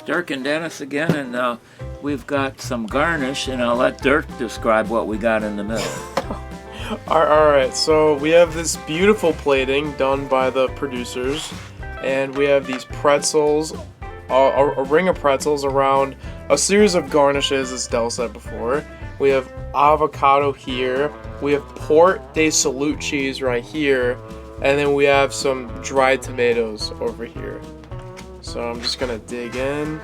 Dirk and Dennis again, and we've got some garnish, and I'll let Dirk describe what we got in the middle. Alright, so we have this beautiful plating done by the producers, and we have these pretzels, a ring of pretzels around a series of garnishes, as Del said before. We have avocado here, we have Port de Salute cheese right here, and then we have some dried tomatoes over here. So I'm just gonna dig in.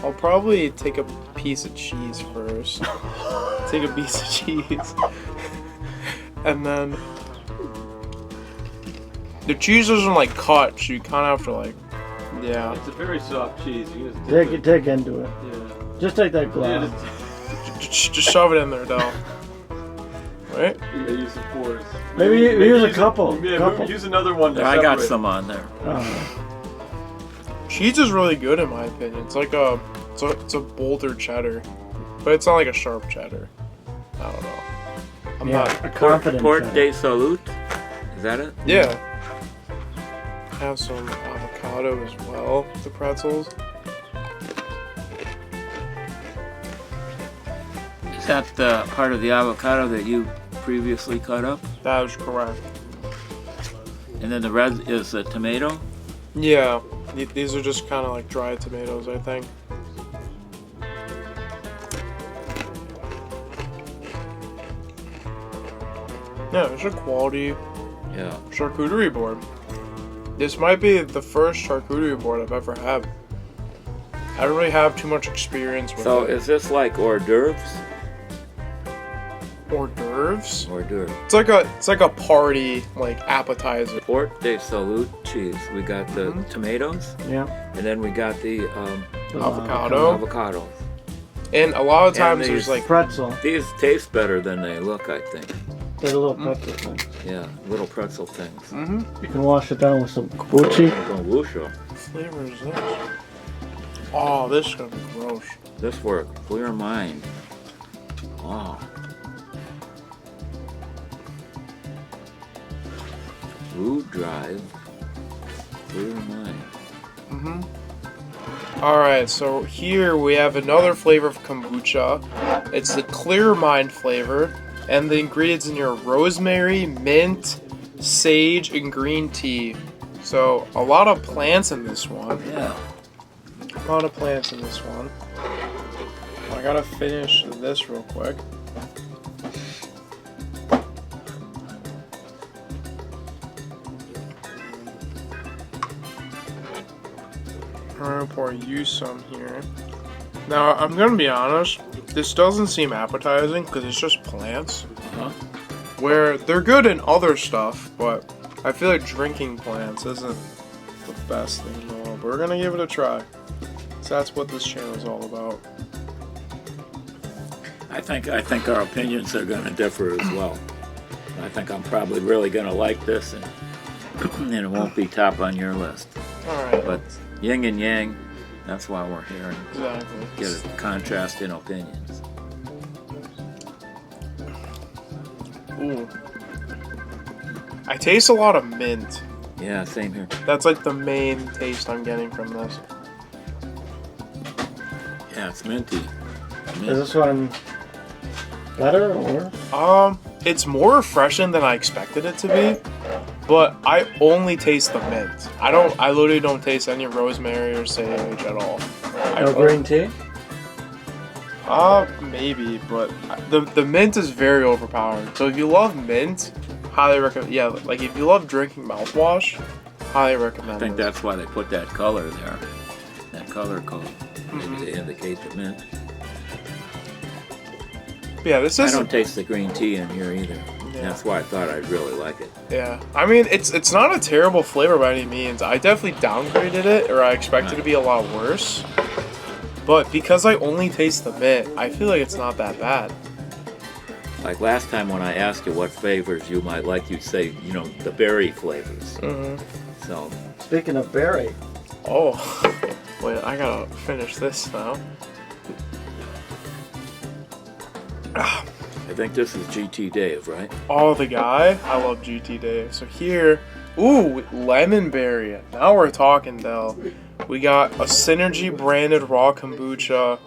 I'll probably take a piece of cheese first. Take a piece of cheese. And then the cheese isn't like cut, so you kind of have to like, yeah. It's a very soft cheese. You just Dig into it. Yeah. Just take that glass. Just shove it in there, Del. Right? Yeah, use the force. Maybe use a couple. Maybe use another one. To I got separate. some on there. Cheese is really good in my opinion. It's like it's a bolder cheddar, but it's not like a sharp cheddar. I don't know. I'm not a confident Port cheddar. de Salute, is that it? Yeah. Have some avocado as well with the pretzels. Is that the part of the avocado that you previously cut up? That is correct. And then the red is the tomato? Yeah. These are just kind of like dried tomatoes, I think. Yeah, it's a quality charcuterie board. This might be the first charcuterie board I've ever had. I don't really have too much experience with So it. is this like hors d'oeuvres? Hors d'oeuvres? Hors d'oeuvres. It's like a party like appetizer. Port de Salute cheese. We got the tomatoes, Yeah. and then we got the Avocado. avocados. And a lot of And times these- there's like Pretzel. These taste better than they look, I think. There's a little pretzel thing. Yeah, little pretzel things. You can wash it down with some kombucha. Kombucha. flavor is this? Oh, this is gonna be gross. This for a clear mind. Oh. Food drive. Clear mind. Alright, so here we have another flavor of kombucha. It's the clear mind flavor. And the ingredients in here are rosemary, mint, sage, and green tea. So a lot of plants in this one. Yeah. A lot of plants in this one. I gotta finish this real quick. I'm gonna pour you some here. Now, I'm gonna be honest, this doesn't seem appetizing because it's just plants. Uh-huh. Where they're good in other stuff, but I feel like drinking plants isn't the best thing in the world. But we're gonna give it a try. So that's what this channel is all about. I think our opinions are going to differ as well. I think I'm probably really going to like this, and it won't be top on your list. Alright. But yin and yang, that's why we're here, and Exactly. get a contrast in opinions. Ooh. I taste a lot of mint. Yeah, same here. That's like the main taste I'm getting from this. Yeah, it's minty. Is this one better or worse? It's more refreshing than I expected it to be, but I only taste the mint. I literally don't taste any rosemary or sage at all. No green tea? Maybe, but the mint is very overpowering. So if you love mint, highly recommend. Yeah, like if you love drinking mouthwash, highly recommend. I think this. that's why they put that color there. That color code. Maybe to indicate the mint. Yeah, this I is. don't taste the green tea in here either. Yeah. That's why I thought I'd really like it. Yeah, I mean it's not a terrible flavor by any means. I definitely downgraded it, or I expected it to be a lot worse. But because I only taste the mint, I feel like it's not that bad. Like last time when I asked you what flavors you might like, you'd say, the berry flavors. So, Speaking of berry, Oh, wait, I gotta finish this now. I think this is GT Dave, right? Oh, the guy? I love GT Dave. So here, ooh, lemon berry. Now we're talking, Del. We got a Synergy branded raw kombucha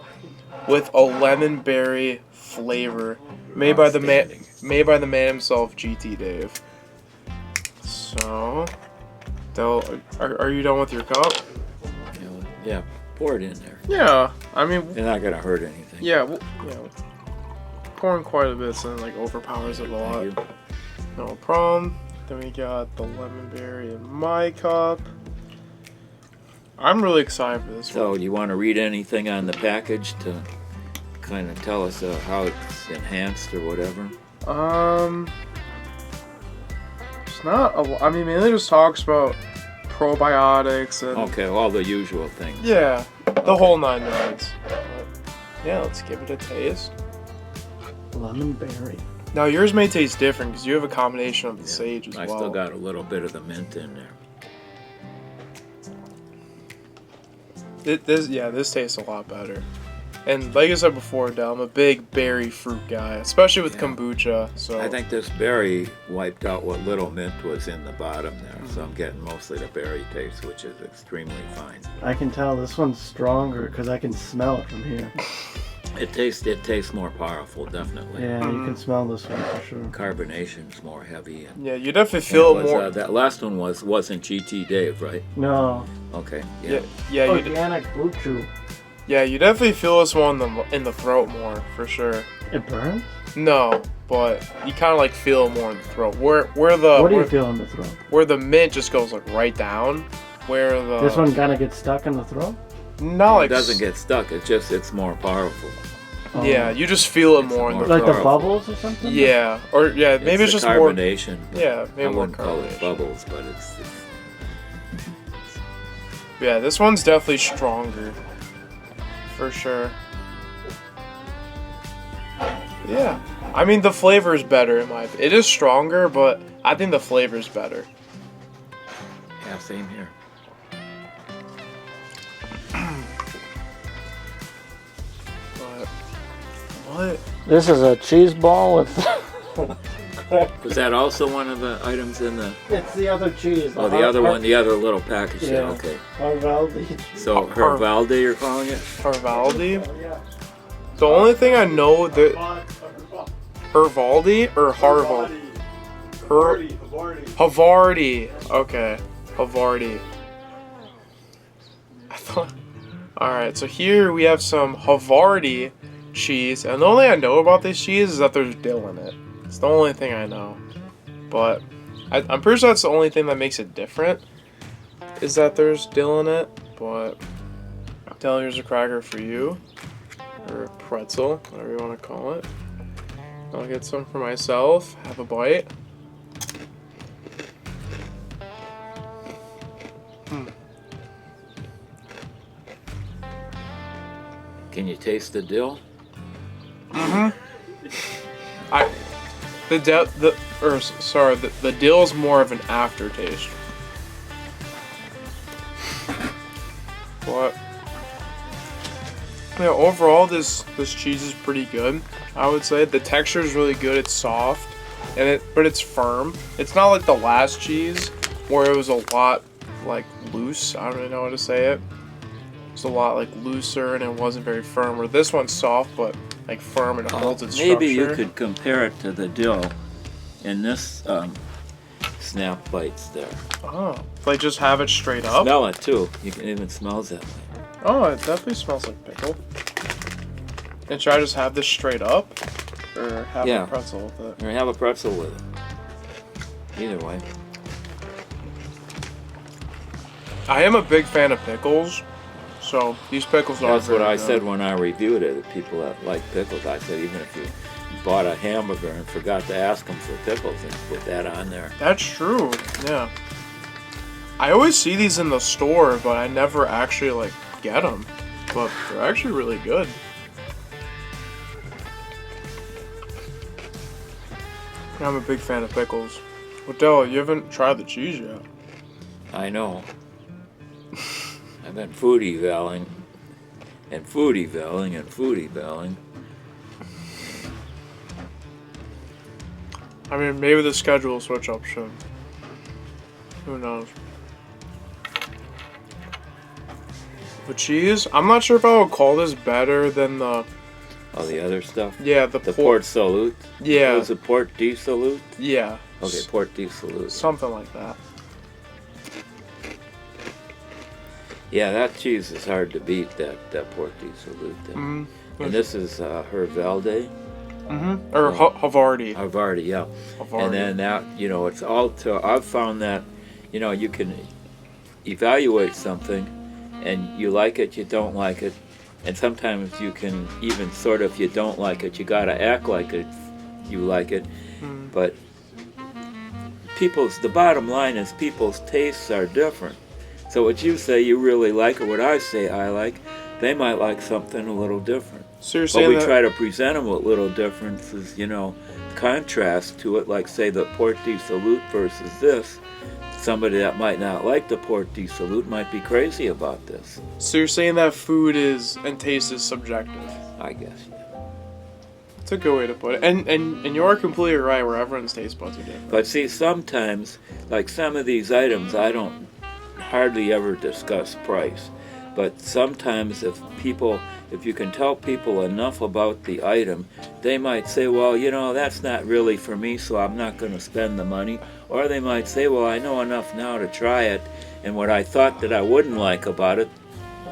with a lemon berry flavor, made by the man himself, GT Dave. So, are you done with your cup? Yeah, pour it in there. Yeah, I mean, It's not gonna hurt anything. yeah, pouring quite a bit, so it like overpowers it a lot. Thank you. No problem. Then we got the lemon berry in my cup. I'm really excited for this So, one. you want to read anything on the package to kind of tell us how it's enhanced or whatever? It's not I mean, mainly just talks about probiotics and Okay, all the usual things. yeah, the whole 9 yards. But yeah, let's give it a taste. Lemon berry. Now yours may taste different because you have a combination of the sage as I well. still got a little bit of the mint in there. This tastes a lot better. And like I said before, Del, I'm a big berry fruit guy, especially with Yeah. kombucha. So I think this berry wiped out what little mint was in the bottom there, so I'm getting mostly the berry taste, which is extremely fine. I can tell this one's stronger because I can smell it from here. It tastes more powerful, definitely. Yeah, you can smell this one for sure. Carbonation's more heavy. And yeah, you definitely feel it it was, more. that last one wasn't GT Dave, right? No. Okay. yeah, Yeah. you Organic blue chew. you definitely feel this one in the throat more for sure. It burns? No, but you kind of like feel it more in the throat. Where the What do you feel in the throat? where the mint just goes like right down. Where the This one kind of gets stuck in the throat? not It like doesn't get stuck. It's more powerful. Oh. yeah, you just feel it more in the Like throat. the bubbles or something? Yeah, or yeah, maybe it's the just more. carbonation. but Yeah, maybe I more wouldn't call it carbonation. bubbles, but it's Yeah, this one's definitely stronger. For sure. Yeah. I mean, the flavor is better in my opinion. It is stronger, but I think the flavor is better. yeah, same here. But what? This is a cheese ball with... Was that also one of the items in the? It's the other cheese. Oh, the other one, the other little package. Yeah. Yeah. Okay. Harvaldi. So Hervalde, you're calling it? Hervaldi? The only thing I know that Hervaldi or Harvaldi? Havarti. Okay. Havarti. I thought. Alright, so here we have some Havarti cheese, and the only thing I know about this cheese is that there's dill in it. It's the only thing I know. But I'm pretty sure that's the only thing that makes it different, is that there's dill in it. But Del, here's a cracker for you. Or a pretzel, whatever you want to call it. I'll get some for myself. Have a bite. Can you taste the dill? The dill is more of an aftertaste. But yeah, overall this cheese is pretty good. I would say the texture is really good. It's soft, but it's firm. It's not like the last cheese where it was a lot like loose. I don't really know how to say it. It's a lot like looser and it wasn't very firm. Where this one's soft but like firm and it holds its structure. Maybe you could compare it to the dill in this snap bites there. Oh, like just have it straight up. Smell it too. You can even smell that way. Oh, it definitely smells like pickle. And should I just have this straight up, or have a pretzel with it? Or have a pretzel with it. Either way. I am a big fan of pickles, so these pickles are. That's what very I good. said when I reviewed it. People that like pickles, I said even if you bought a hamburger and forgot to ask them for pickles, and put that on there. That's true. Yeah. I always see these in the store, but I never actually like get them. But they're actually really good. I'm a big fan of pickles. Odell, you haven't tried the cheese yet. I know. I've been foodie-valing, and foodie-valing, and foodie-valing. I mean, maybe the schedule will switch up soon. Who knows? The cheese, I'm not sure if I would call this better than the Oh, the other stuff? yeah The Port Salut? Yeah. Was it Port de Salut? Yeah. Okay, Port de Salut. Something like that. Yeah, that cheese is hard to beat, that Port de Salut. Mm-hmm. And this is Hervelde? Mm-hmm. Or Havarti. Havarti, yeah. Havarti. And then that, you know, it's all to, I've found that, you know, you can evaluate something and you like it, you don't like it. And sometimes you can even sort of, you don't like it, you gotta act like it, you like it. Mm. But the bottom line is people's tastes are different. So what you say you really like or what I say I like, they might like something a little different. So you're But saying we that try to present them with little differences, you know, contrast to it, like say the Port de Salut versus this. Somebody that might not like the Port de Salut might be crazy about this. So you're saying that food is and taste is subjective. I guess, yeah. It's a good way to put it. And you are completely right where everyone's taste buds are different. But see, sometimes, like some of these items, I don't hardly ever discuss price. But sometimes if you can tell people enough about the item, they might say, well, you know, that's not really for me, so I'm not going to spend the money. Or they might say, well, I know enough now to try it, and what I thought that I wouldn't like about it,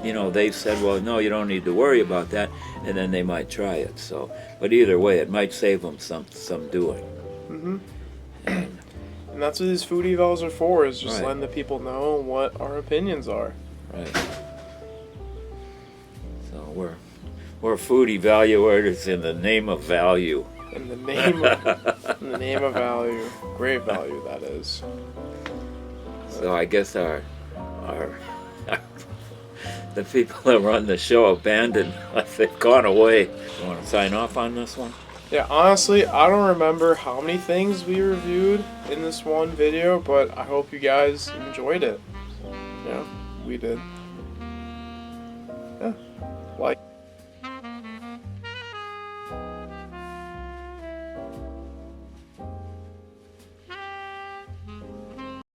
you know, they said, well, no, you don't need to worry about that, and then they might try it. So, but either way, it might save them some doing. Mm-hmm. And that's what these food evals are for, is just Right. letting the people know what our opinions are. Right. So we're food evaluators in the name of value. In the name of value. Great value, that is. So I guess our the people that run the show abandoned us. They've gone away. You want to sign off on this one? Yeah, honestly, I don't remember how many things we reviewed in this one video, but I hope you guys enjoyed it. Yeah, we did. Yeah, like.